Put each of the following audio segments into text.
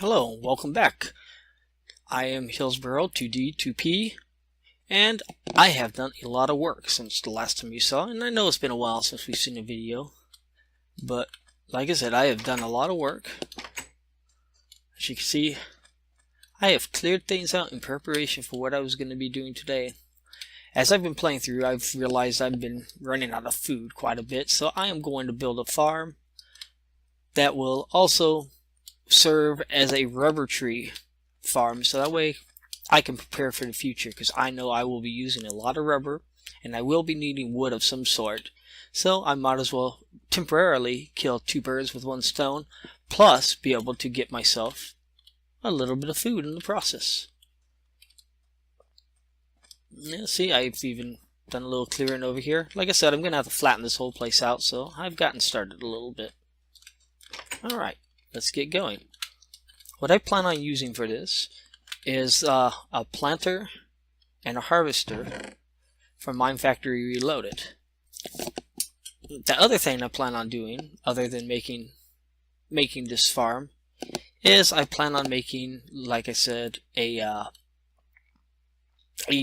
Hello, welcome back. I am Hillsboro2D2P, and I have done a lot of work since the last time you saw, and I know it's been a while since we've seen a video, but like I said, I have done a lot of work. As you can see, I have cleared things out in preparation for what I was going to be doing today. As I've been playing through, I've realized I've been running out of food quite a bit, so I am going to build a farm that will also serve as a rubber tree farm, so that way I can prepare for the future, because I know I will be using a lot of rubber and I will be needing wood of some sort, so I might as well temporarily kill two birds with one stone, plus be able to get myself a little bit of food in the process. Yeah, see, I've even done a little clearing over here. Like I said, I'm gonna have to flatten this whole place out, so I've gotten started a little bit. Alright, let's get going. What I plan on using for this is a planter and a harvester from Mine Factory Reloaded. The other thing I plan on doing, other than making this farm, is I plan on making, like I said, a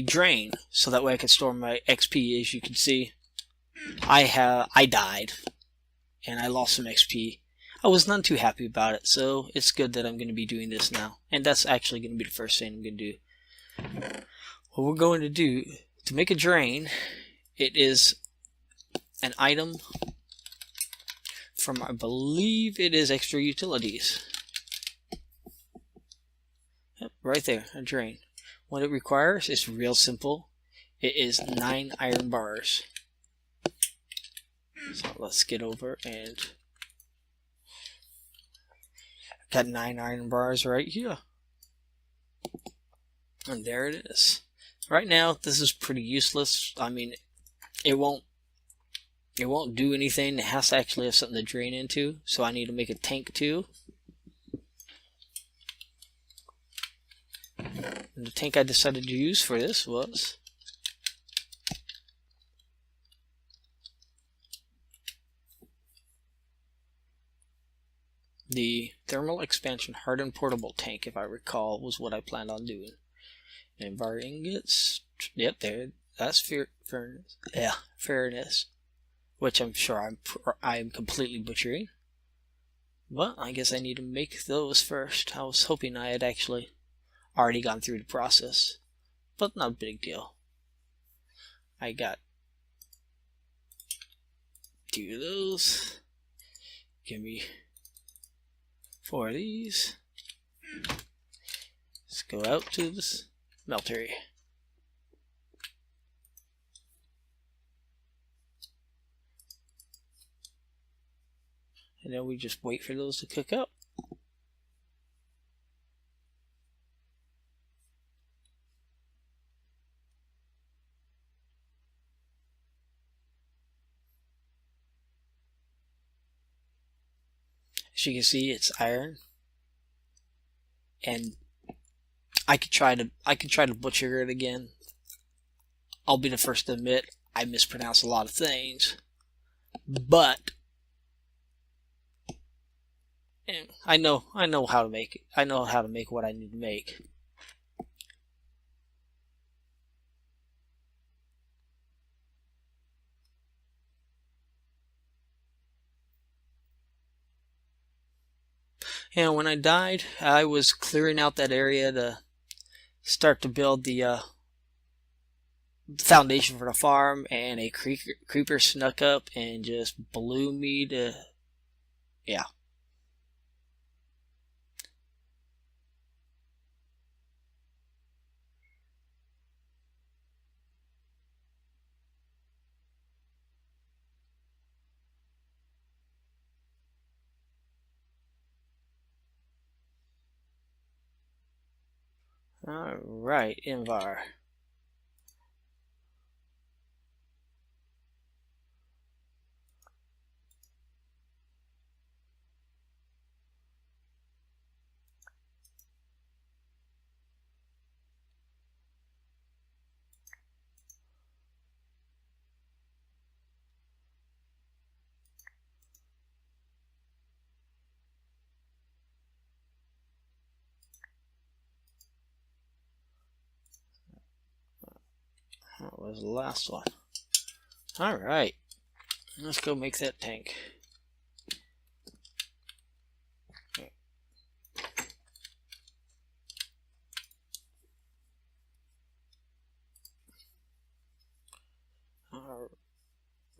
drain, so that way I can store my XP. As you can see, I died and I lost some XP. I was not too happy about it, so it's good that I'm going to be doing this now. And that's actually going to be the first thing I'm going to do. What we're going to do to make a drain, it is an item from, I believe it is Extra Utilities. Yep, right there, a drain. What it requires is real simple. It is 9 iron bars. So let's get over and got 9 iron bars right here. And there it is. Right now, this is pretty useless. I mean, it won't do anything. It has to actually have something to drain into. So I need to make a tank too. And the tank I decided to use for this was the thermal expansion hardened portable tank, if I recall, was what I planned on doing. And bar ingots, yep, there, that's fairness. Yeah, fairness, which I'm sure I'm completely butchering. But I guess I need to make those first. I was hoping I had actually already gone through the process, but not a big deal. I got 2 of those. Give me 4 of these. Let's go out to this smeltery. And then we just wait for those to cook up. As you can see, it's iron, and I could try to butcher it again. I'll be the first to admit I mispronounce a lot of things, but I know how to make it. I know how to make what I need to make. And when I died, I was clearing out that area to start to build the foundation for the farm, and a creeper snuck up and just blew me to, yeah. Alright, Invar. That was the last one. Alright, let's go make that tank.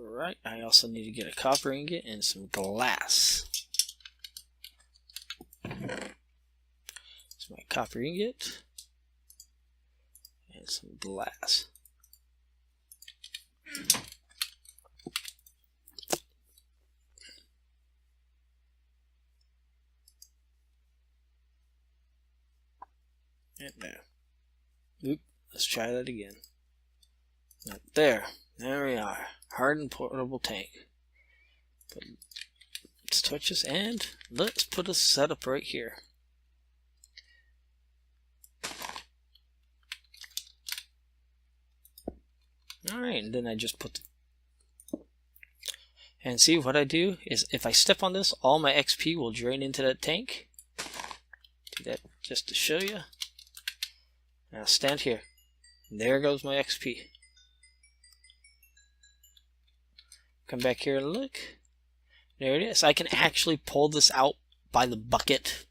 Alright, I also need to get a copper ingot and some glass. It's my copper ingot and some glass. And there. Oop, let's try that again. Not there. There we are. Hardened portable tank. Let's touch this and let's put a setup right here. Alright, and then I just put and see what I do is if I step on this, all my XP will drain into that tank. Do that just to show you. Now stand here. There goes my XP. Come back here and look. There it is. I can actually pull this out by the bucket.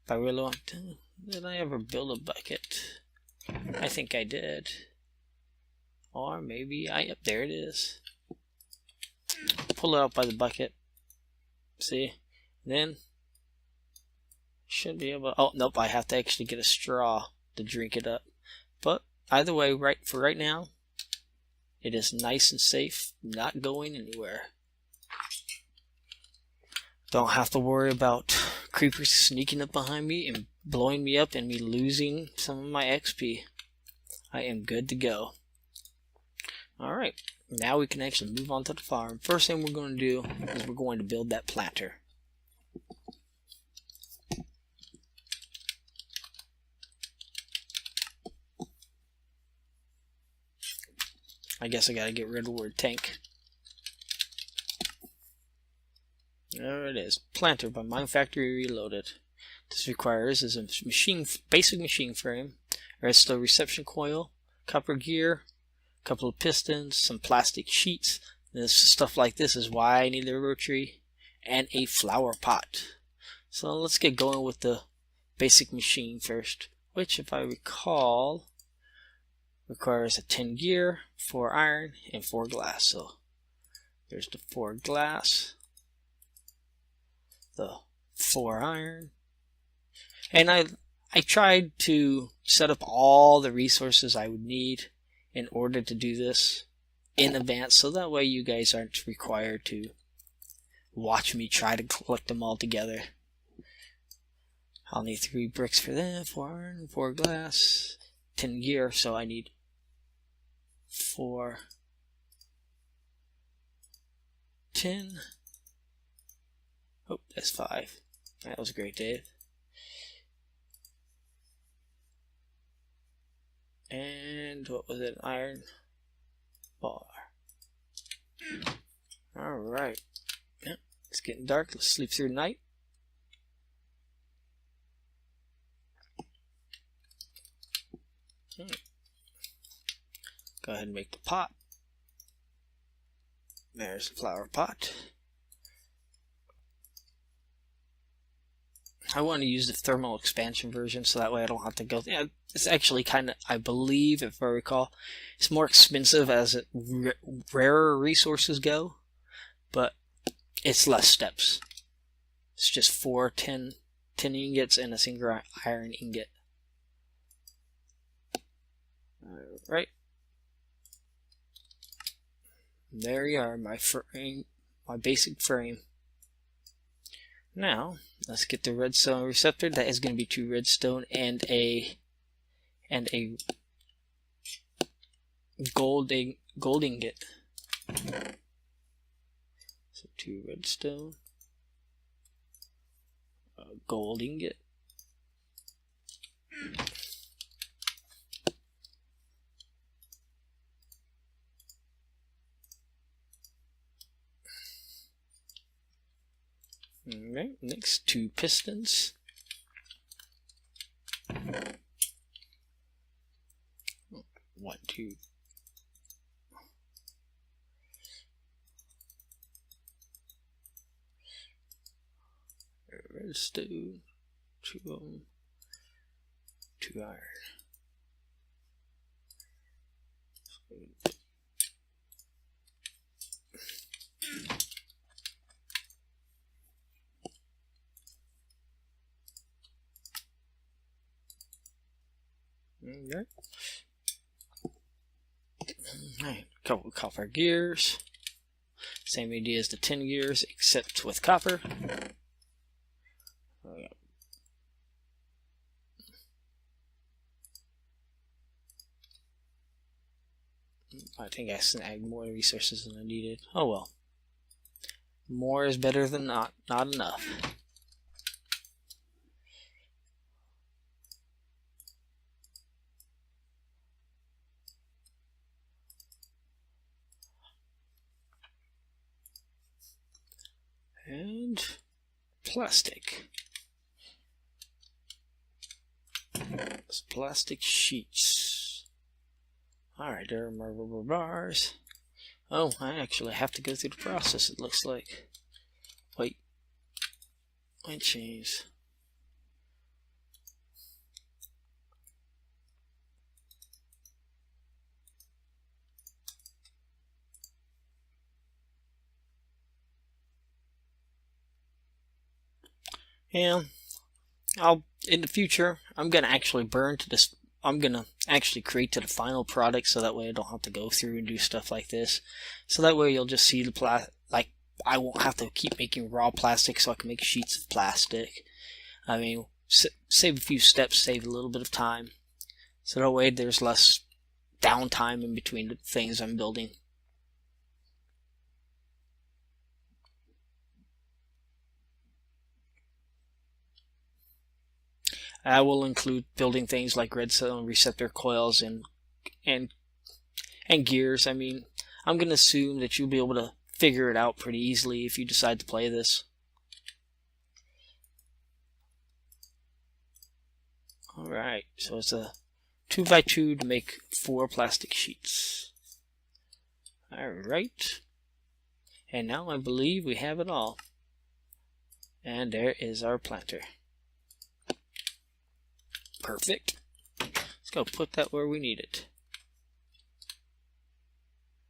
If I really want to. Did I ever build a bucket? I think I did. Or maybe yep, there it is. Pull it out by the bucket. See? Then should be able. Oh nope, I have to actually get a straw to drink it up. But either way, for right now, it is nice and safe, not going anywhere. Don't have to worry about creepers sneaking up behind me and blowing me up and me losing some of my XP. I am good to go. Alright, now we can actually move on to the farm. First thing we're going to do is we're going to build that planter. I guess I gotta get rid of the word tank. There it is. Planter by Mine Factory Reloaded. This requires is a basic machine frame, redstone reception coil, copper gear, a couple of pistons, some plastic sheets. This stuff like this is why I need the rotary, and a flower pot. So let's get going with the basic machine first, which if I recall requires a 10 gear, 4 iron, and 4 glass. So there's the 4 glass, the 4 iron, and I tried to set up all the resources I would need in order to do this in advance, so that way you guys aren't required to watch me try to collect them all together. I'll need 3 bricks for that, 4 iron, 4 glass, 10 gear, so I need 4, 10. Oh, that's 5. That was great, Dave. And what was it? Iron bar. Alright. Yep, it's getting dark. Let's sleep through the night. Go ahead and make the pot. There's the flower pot. I want to use the thermal expansion version so that way I don't have to go. Yeah, it's actually kind of, I believe, if I recall, it's more expensive as rarer resources go, but it's less steps. It's just 4 10 ingots and a single iron ingot. Alright. There you are, my frame, my basic frame. Now, let's get the redstone receptor. That is going to be 2 redstone and a gold ingot. So 2 redstone, a gold ingot. Alright, next 2 pistons. 1, 2, 2. Redstone, 2 of them, 2 iron. Okay. Alright, a couple of copper gears. Same idea as the tin gears, except with copper. I think I snagged more resources than I needed. Oh well. More is better than not enough. And plastic. It's plastic sheets. Alright, there are my rubber bars. Oh, I actually have to go through the process, it looks like. Wait. I changed. Yeah, in the future, I'm gonna actually burn to this. I'm gonna actually create to the final product, so that way I don't have to go through and do stuff like this. So that way you'll just see the like I won't have to keep making raw plastic, so I can make sheets of plastic. I mean, save a few steps, save a little bit of time, so that way there's less downtime in between the things I'm building. I will include building things like redstone receptor coils and gears. I mean, I'm going to assume that you'll be able to figure it out pretty easily if you decide to play this. Alright, so it's a 2x2 to make 4 plastic sheets. Alright. And now I believe we have it all. And there is our planter. Perfect. Let's go put that where we need it.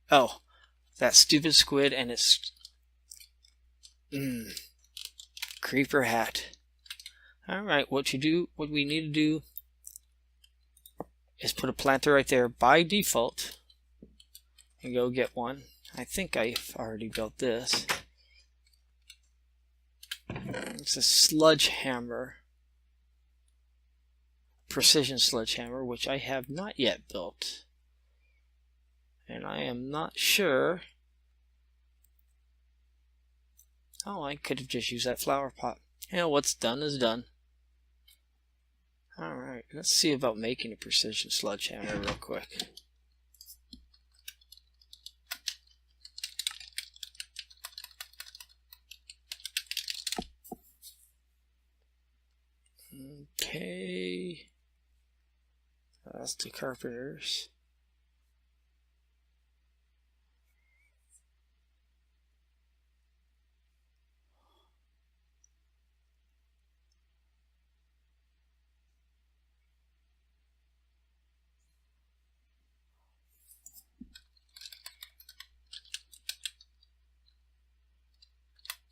Oh, that stupid squid and its creeper hat. Alright, what we need to do is put a planter right there by default and go get one. I think I've already built this. It's a sledgehammer. Precision sledgehammer, which I have not yet built. And I am not sure. Oh, I could have just used that flower pot. You know, what's done is done. Alright, let's see about making a precision sledgehammer real quick. Okay. That's the carpenters.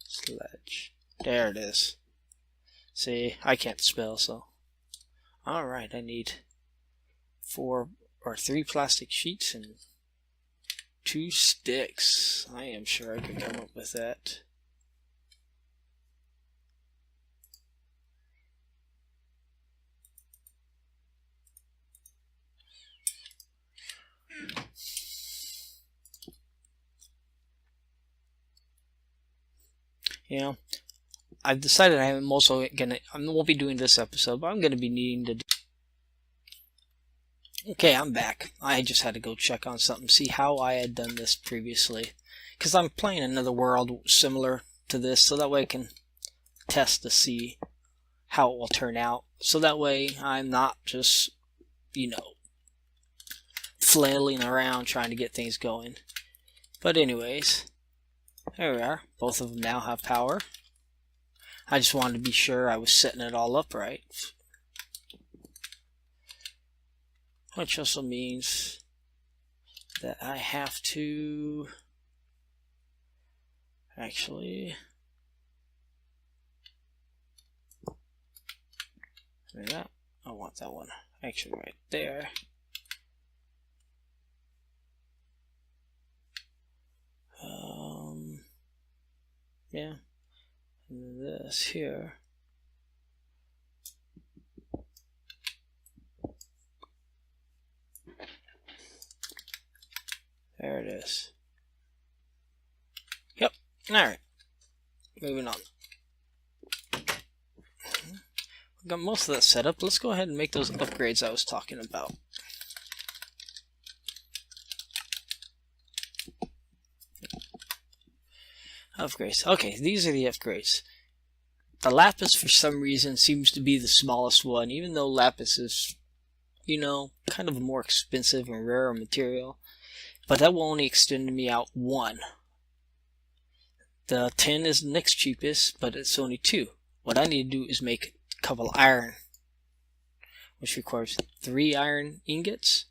Sledge. There it is. See, I can't spell, so. Alright, I need 4 or 3 plastic sheets and 2 sticks. I am sure I could come up with that. You know, I've decided I won't be doing this episode, but I'm gonna be needing to. Okay, I'm back. I just had to go check on something, see how I had done this previously, because I'm playing another world similar to this, so that way I can test to see how it will turn out. So that way I'm not just, flailing around trying to get things going. But anyways, there we are. Both of them now have power. I just wanted to be sure I was setting it all up right. Which also means that I have to actually, like that. I want that one actually right there. Yeah, and this here. There it is. Yep. Alright. Moving on. We got most of that set up. Let's go ahead and make those upgrades I was talking about. Upgrades. Okay, these are the upgrades. The lapis, for some reason, seems to be the smallest one, even though lapis is, you know, kind of a more expensive and rarer material. But that will only extend me out 1. The tin is the next cheapest, but it's only 2. What I need to do is make a couple iron, which requires 3 iron ingots,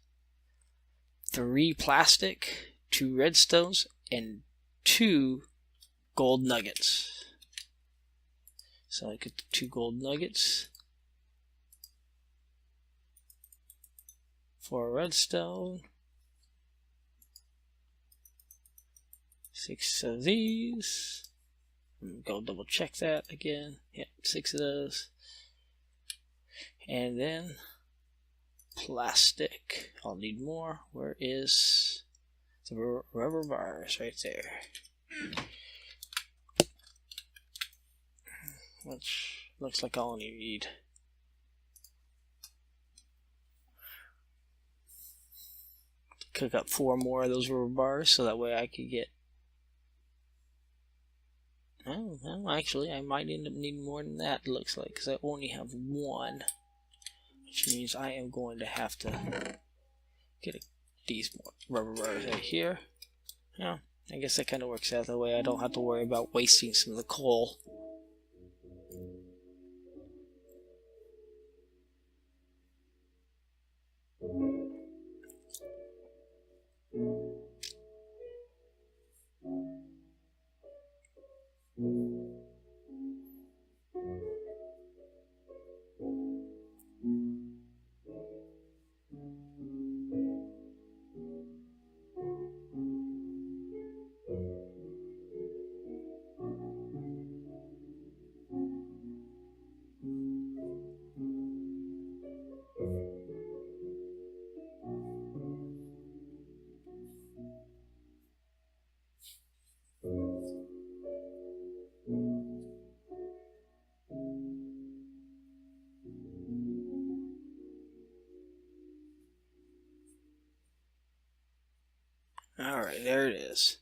3 plastic, 2 redstones, and 2 gold nuggets. So I get the 2 gold nuggets, 4 redstone, 6 of these. Go double check that again. Yep, 6 of those. And then plastic. I'll need more. Where is the rubber bars? Right there. Which looks like I only need to cook up 4 more of those rubber bars, so that way I could get. Oh, well, actually, I might end up needing more than that, it looks like, because I only have 1, which means I am going to have to get these more rubber bars right here. Yeah, I guess that kind of works out that way. I don't have to worry about wasting some of the coal. Alright, there it is.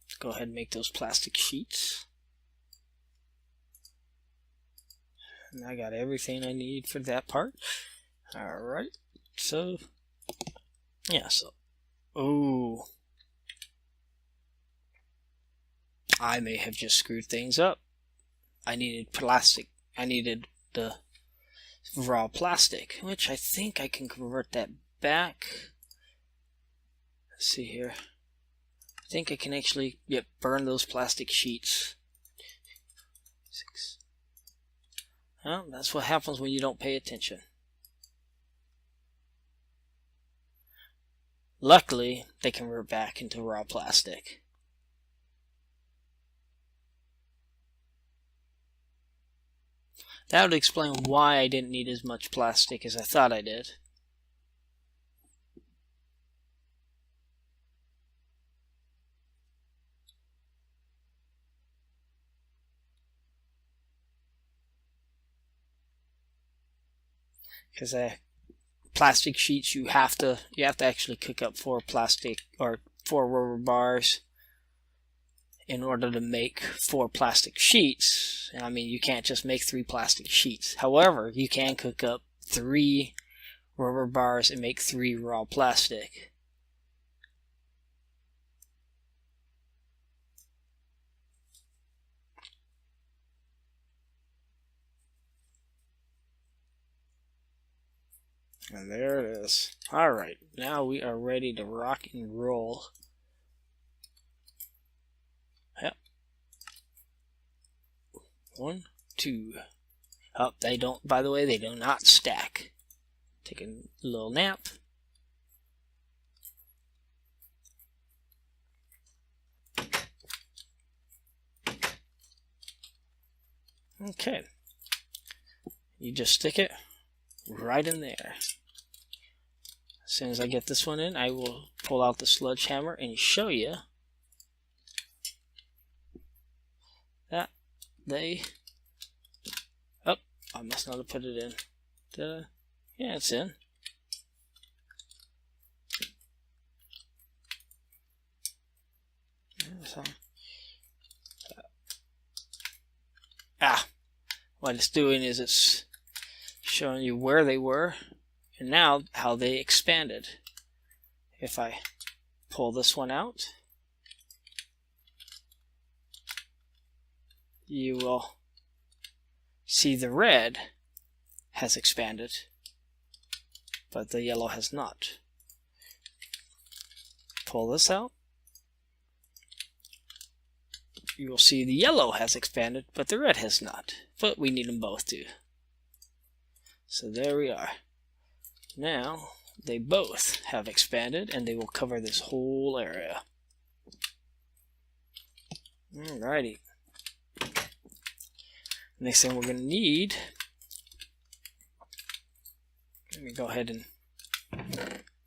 Let's go ahead and make those plastic sheets. And I got everything I need for that part. Alright, so, yeah, so, oh, I may have just screwed things up. I needed plastic. I needed the raw plastic, which I think I can convert that back. Let's see here. I think I can actually burn those plastic sheets. 6. Well, that's what happens when you don't pay attention. Luckily, they convert back into raw plastic. That would explain why I didn't need as much plastic as I thought I did. Because plastic sheets, you have to actually cook up 4 plastic or 4 rubber bars in order to make 4 plastic sheets. I mean, you can't just make 3 plastic sheets. However, you can cook up 3 rubber bars and make 3 raw plastic. And there it is. Alright, now we are ready to rock and roll. Yep. 1, 2. Oh, they don't, by the way, they do not stack. Take a little nap. Okay. You just stick it right in there. As soon as I get this one in, I will pull out the sledgehammer and show you that they... Oh, I must not have put it in. Did I? Yeah, it's in. What it's doing is it's showing you where they were and now how they expanded. If I pull this one out, you will see the red has expanded, but the yellow has not. Pull this out, you will see the yellow has expanded, but the red has not. But we need them both to. So there we are. Now they both have expanded and they will cover this whole area. Alrighty. Next thing we're going to need, let me go ahead and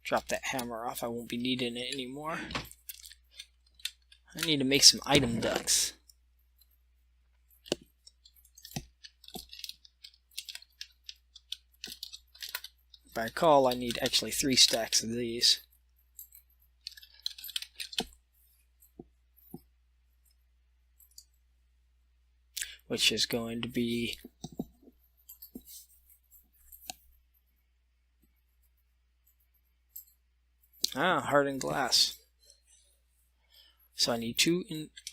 drop that hammer off. I won't be needing it anymore. I need to make some item ducts. If I recall, I need actually 3 stacks of these. Which is going to be hardened glass. So I need 2,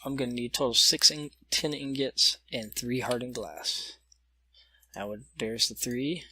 I'm going to need a total of 6 tin ingots and 3 hardened glass. There's the 3.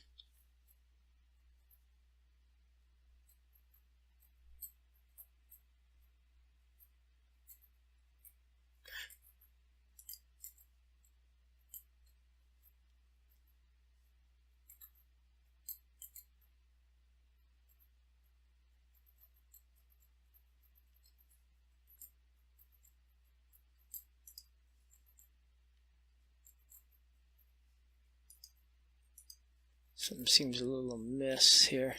Something seems a little amiss here.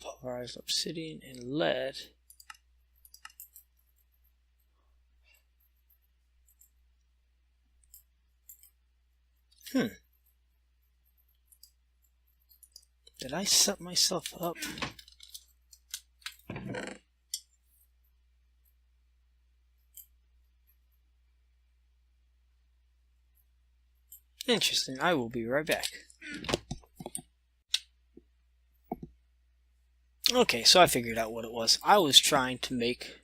Pulverized obsidian and lead. Did I set myself up? Interesting. I will be right back. Okay, so I figured out what it was. I was trying to make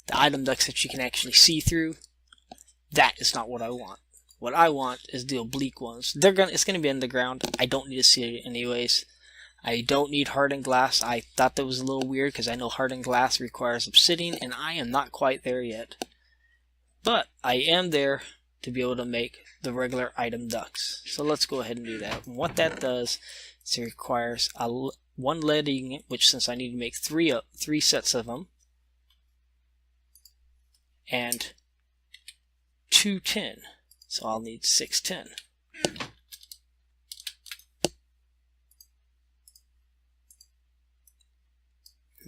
the item ducts that you can actually see through. That is not what I want. What I want is the oblique ones. It's gonna be underground. I don't need to see it anyways. I don't need hardened glass. I thought that was a little weird because I know hardened glass requires obsidian, and I am not quite there yet. But I am there to be able to make the regular item ducts. So let's go ahead and do that. And what that does is it requires 1 lead ingot, which since I need to make 3 sets of them, and 2 tin. So I'll need 6 tin.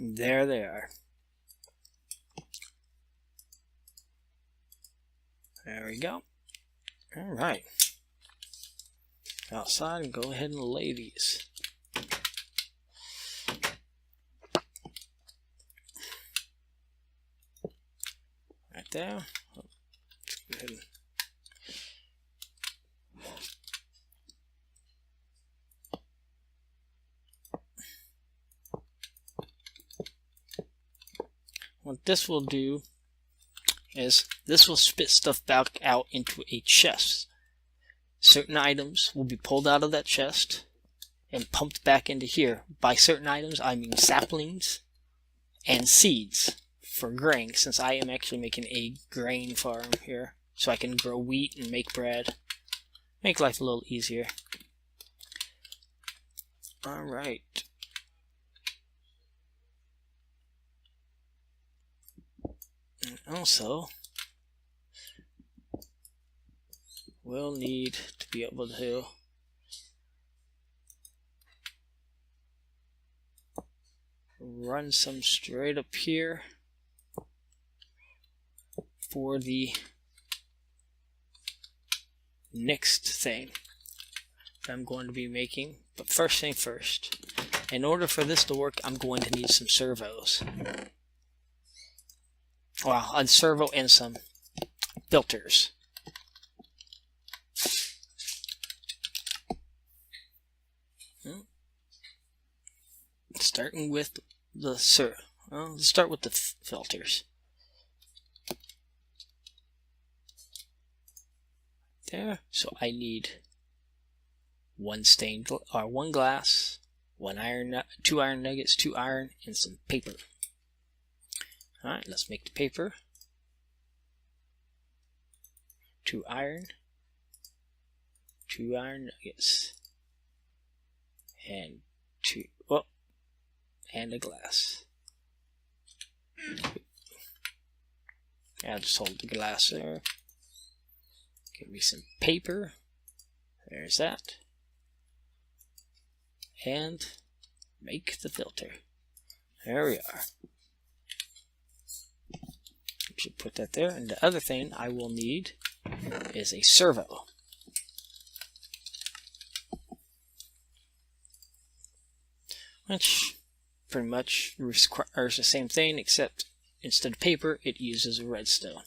There they are. There we go. Alright. Outside and go ahead and lay these. Right there. Let's go ahead and what this will do is this will spit stuff back out into a chest. Certain items will be pulled out of that chest and pumped back into here. By certain items, I mean saplings and seeds for grain, since I am actually making a grain farm here, so I can grow wheat and make bread. Make life a little easier. Alright. And also, we'll need to be able to run some straight up here for the next thing that I'm going to be making. But first thing first, in order for this to work, I'm going to need some servos. Well, a servo and some filters. Starting with the let's start with the filters. There. So I need one glass, two iron nuggets, 2 iron, and some paper. All right, let's make the paper. 2 iron, 2 iron nuggets, and and a glass. I'll just hold the glass there. Give me some paper. There's that. And make the filter. There we are. We should put that there. And the other thing I will need is a servo. Which pretty much requires the same thing, except instead of paper, it uses redstone.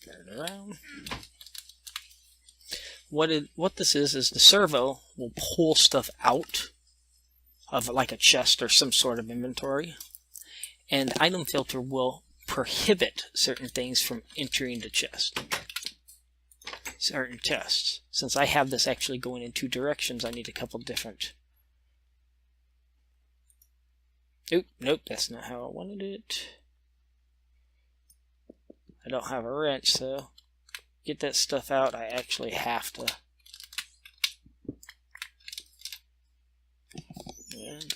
Turn it around. What this is the servo will pull stuff out of like a chest or some sort of inventory, and the item filter will prohibit certain things from entering the chest. Certain chests. Since I have this actually going in 2 directions, I need a couple different. Nope, that's not how I wanted it. I don't have a wrench, so get that stuff out. I actually have to. And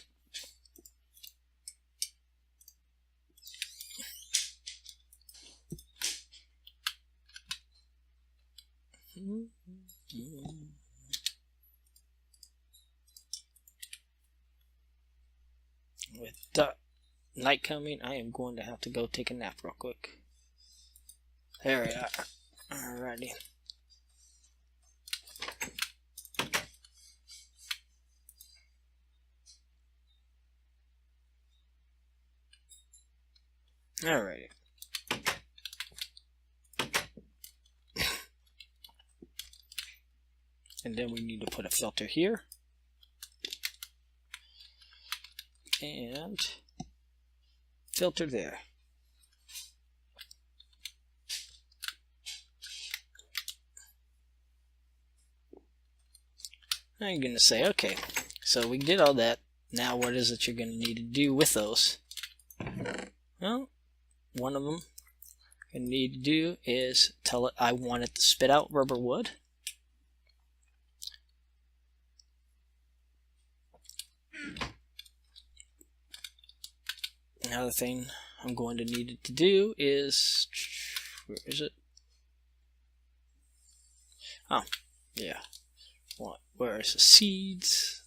with the night coming, I am going to have to go take a nap real quick. There we are. Alrighty. Alrighty. And then we need to put a filter here. And filter there. Now you're going to say, okay, so we did all that. Now what is it you're going to need to do with those? Well, one of them you need to do is tell it I want it to spit out rubber wood. Another thing I'm going to need it to do is, where is it? Oh, yeah. Where is the seeds?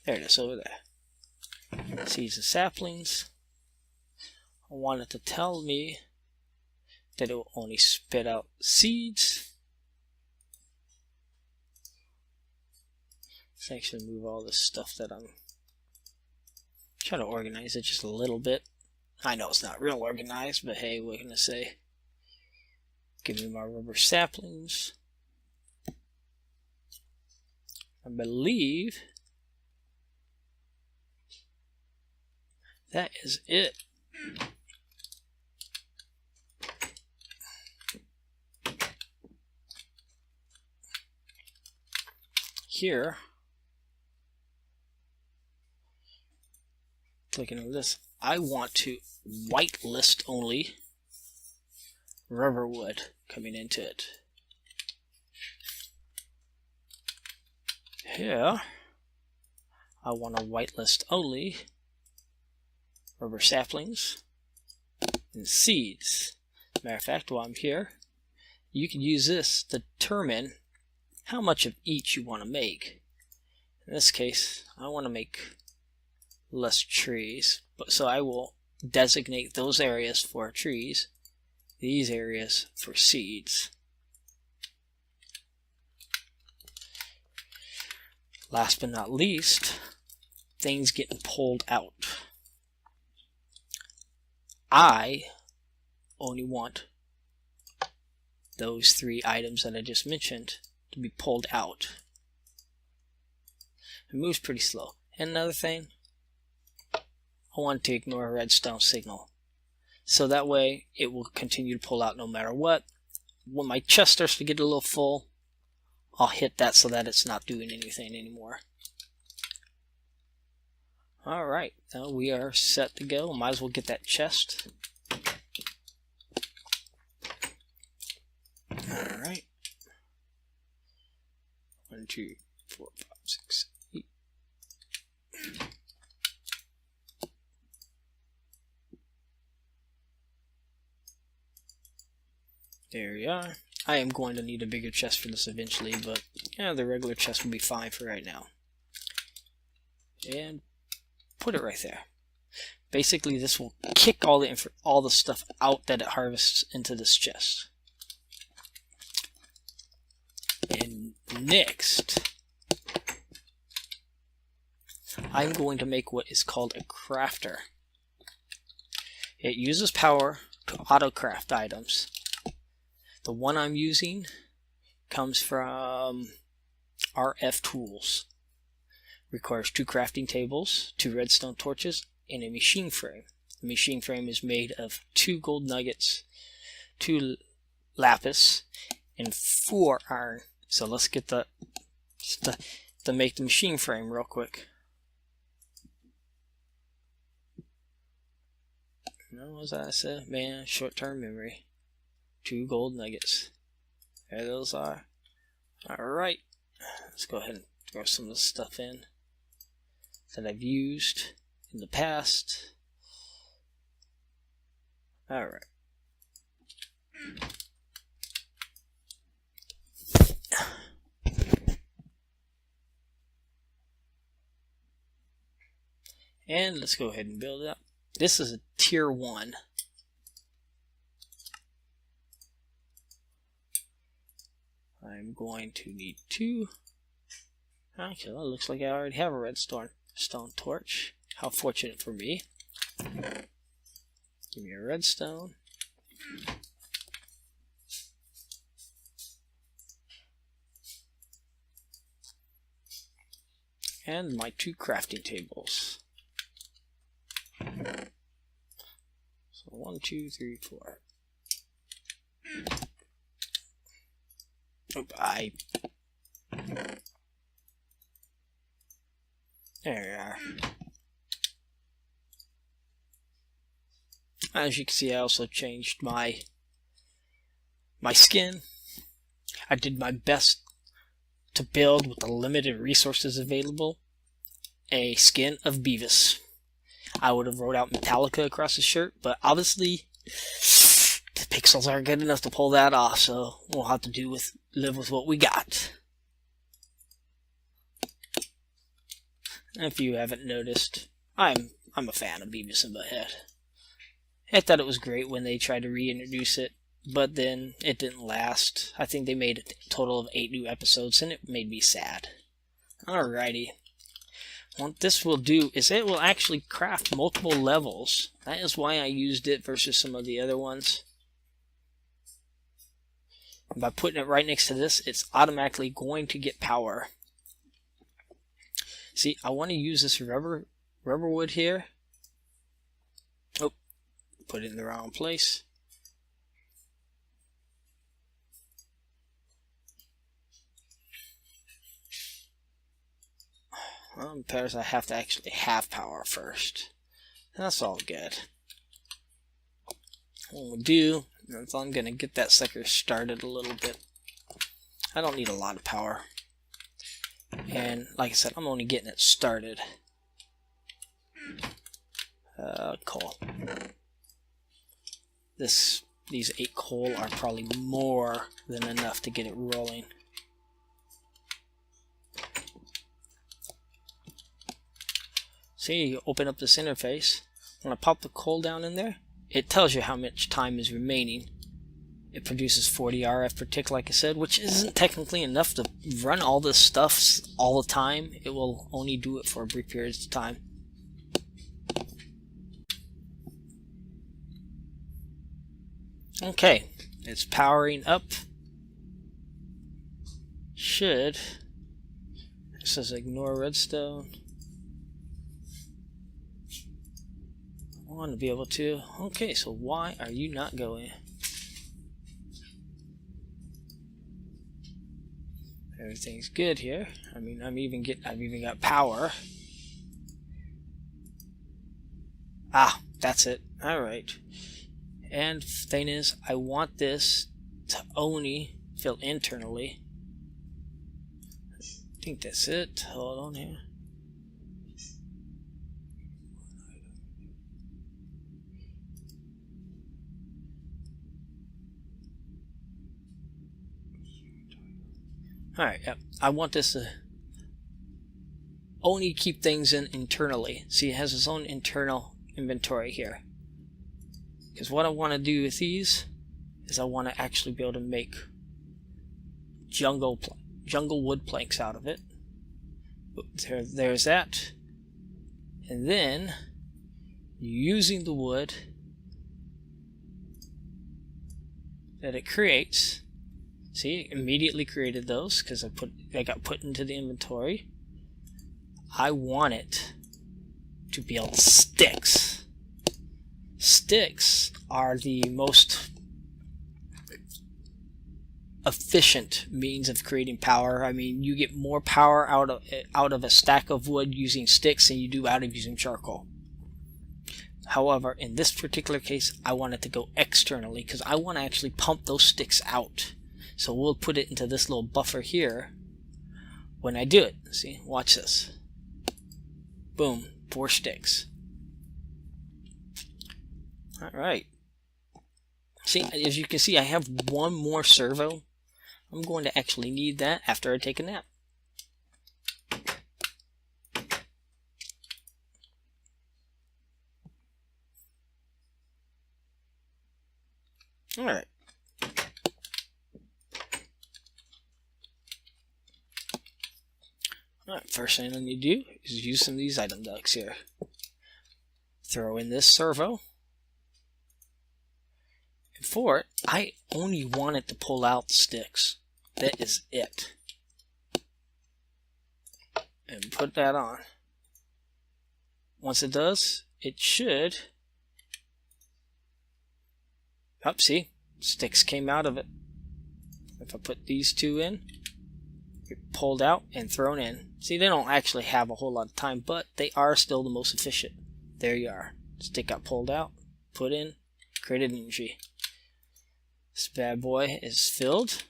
There it is, over there. Seeds and saplings. I want it to tell me that it will only spit out seeds. Let's actually move all this stuff that I'm trying to organize it just a little bit. I know it's not real organized, but hey, what can I say? Give me my rubber saplings. I believe that is it. Here, looking at this, I want to whitelist only rubber wood coming into it. Here, I want to whitelist only rubber saplings and seeds. Matter of fact, while I'm here, you can use this to determine how much of each you want to make. In this case, I want to make less trees, but so I will designate those areas for trees, these areas for seeds. Last but not least, things getting pulled out. I only want those 3 items that I just mentioned to be pulled out. It moves pretty slow. And another thing, I want to ignore a redstone signal. So that way it will continue to pull out no matter what. When my chest starts to get a little full, I'll hit that so that it's not doing anything anymore. Alright, now we are set to go. Might as well get that chest. Alright. 1, 2, 4, 5, 6, 8. There we are. I am going to need a bigger chest for this eventually, but yeah, the regular chest will be fine for right now. And put it right there. Basically, this will kick all the stuff out that it harvests into this chest. And next, I'm going to make what is called a crafter. It uses power to auto-craft items. The one I'm using comes from RF Tools. Requires 2 crafting tables, 2 redstone torches, and a machine frame. The machine frame is made of 2 gold nuggets, 2 lapis, and 4 iron. So let's get to make the machine frame real quick. No, as I said, man, short-term memory. 2 gold nuggets. There those are. Alright, let's go ahead and throw some of this stuff in that I've used in the past. Alright. And let's go ahead and build it up. This is a tier 1. I'm going to need 2. Actually, that looks like I already have a redstone torch. How fortunate for me. Give me a redstone. And my 2 crafting tables. So 1, 2, 3, 4. Oh, there we are. As you can see, I also changed my skin. I did my best to build with the limited resources available a skin of Beavis. I would have wrote out Metallica across the shirt, but obviously the pixels aren't good enough to pull that off, so we'll have to live with what we got. If you haven't noticed, I'm a fan of Beavis and Butthead. I thought it was great when they tried to reintroduce it, but then it didn't last. I think they made a total of 8 new episodes, and it made me sad. Alrighty. What this will do is it will actually craft multiple levels. That is why I used it versus some of the other ones. And by putting it right next to this, it's automatically going to get power. See, I want to use this rubber wood here. Oh, put it in the wrong place. Well, because I have to actually have power first. That's all good. What we'll do is I'm going to get that sucker started a little bit. I don't need a lot of power. And like I said, I'm only getting it started. Coal. These 8 coal are probably more than enough to get it rolling. See, you open up this interface. When I pop the coal down in there, it tells you how much time is remaining. It produces 40 RF per tick, like I said, which isn't technically enough to run all this stuff all the time. It will only do it for brief periods of time. Okay, it's powering up. It says ignore redstone. I want to be able to. Okay, so why are you not going? Everything's good here. I mean, I've even got power. Ah, that's it. All right. And thing is, I want this to only fill internally. I think that's it. Hold on here. Alright, yep. I want this to only keep things in internally. See, it has its own internal inventory here. Because what I want to do with these is I want to actually be able to make jungle wood planks out of it. There's that. And then, using the wood that it creates. See, it immediately created those because they got put into the inventory. I want it to build sticks. Sticks are the most efficient means of creating power. I mean, you get more power out of a stack of wood using sticks than you do out of using charcoal. However, in this particular case, I want it to go externally because I want to actually pump those sticks out. So we'll put it into this little buffer here when I do it. See, watch this. Boom, 4 sticks. Alright. See, as you can see, I have one more servo. I'm going to actually need that after I take a nap. Alright. Alright, first thing I need to do is use some of these item ducts here. Throw in this servo. And for it, I only want it to pull out sticks. That is it. And put that on. Once it does, it should... Oh, see? Sticks came out of it. If I put these 2 in, get pulled out and thrown in. See, they don't actually have a whole lot of time, but they are still the most efficient. There you are. Stick got pulled out, put in, created energy. This bad boy is filled.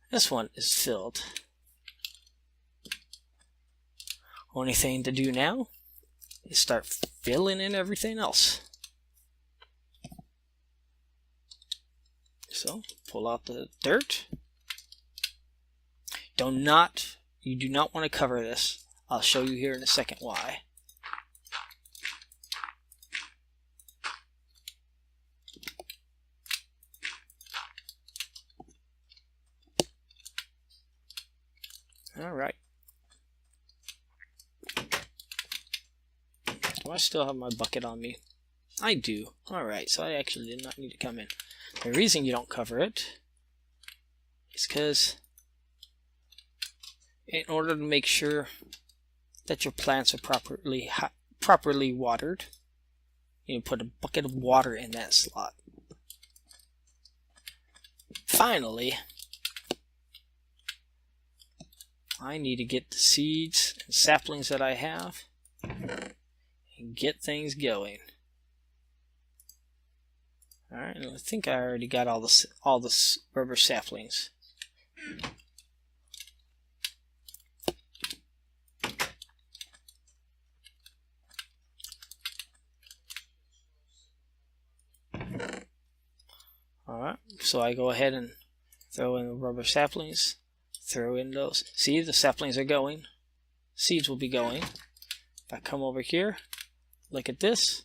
This one is filled. Only thing to do now is start filling in everything else. So, pull out the dirt. You do not want to cover this. I'll show you here in a second why. Alright. Do I still have my bucket on me? I do. Alright, so I actually did not need to come in. The reason you don't cover it is because in order to make sure that your plants are properly watered, you put a bucket of water in that slot. Finally, I need to get the seeds and saplings that I have and get things going. Alright, I think I already got all the rubber saplings. Alright, so I go ahead and throw in the rubber saplings, throw in those. See, the saplings are going. Seeds will be going. If I come over here, look at this.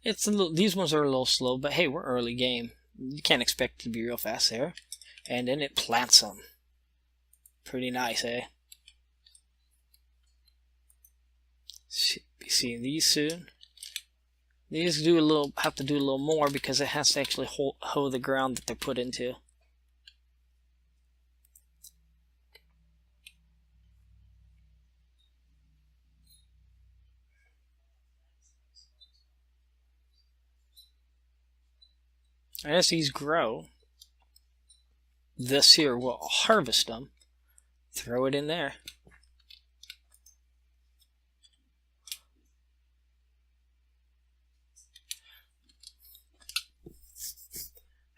These ones are a little slow, but hey, we're early game. You can't expect it to be real fast there. And then it plants them. Pretty nice, eh? Should be seeing these soon. These have to do a little more because it has to actually hoe the ground that they're put into. And as these grow, this here will harvest them, throw it in there.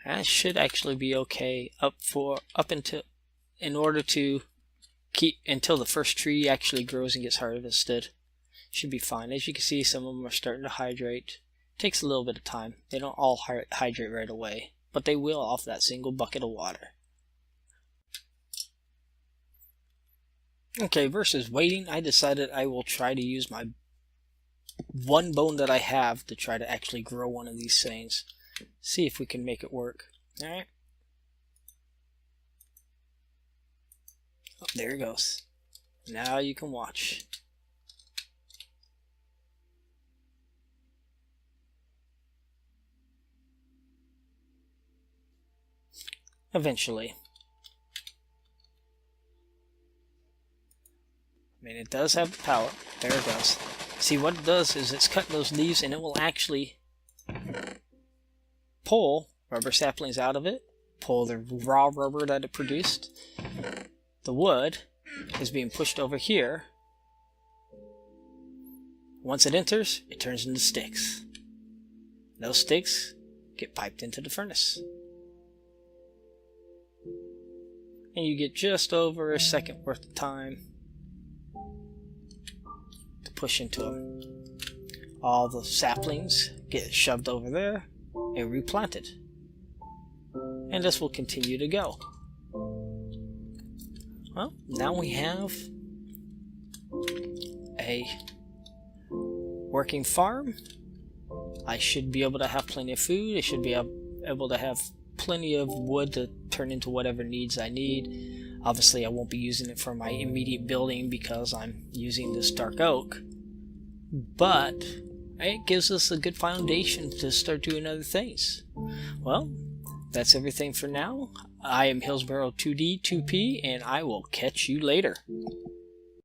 That should actually be okay in order to keep until the first tree actually grows and gets harvested. Should be fine. As you can see, some of them are starting to hydrate. Takes a little bit of time. They don't all hydrate right away, but they will off that single bucket of water. Okay, versus waiting, I decided I will try to use my one bone that I have to try to actually grow one of these things. See if we can make it work. Alright. Oh, there it goes. Now you can watch. Eventually. I mean, it does have the power. There it goes. See, what it does is it's cutting those leaves and it will actually pull rubber saplings out of it, pull the raw rubber that it produced. The wood is being pushed over here. Once it enters, it turns into sticks. Those sticks get piped into the furnace. And you get just over a second worth of time to push into them. All the saplings get shoved over there and replanted. And this will continue to go. Well, now we have a working farm. I should be able to have plenty of food. I should be able to have plenty of wood to turn into whatever needs I need. Obviously, I won't be using it for my immediate building because I'm using this dark oak. But it gives us a good foundation to start doing other things. Well, that's everything for now. I am Hillsboro2D2P, and I will catch you later.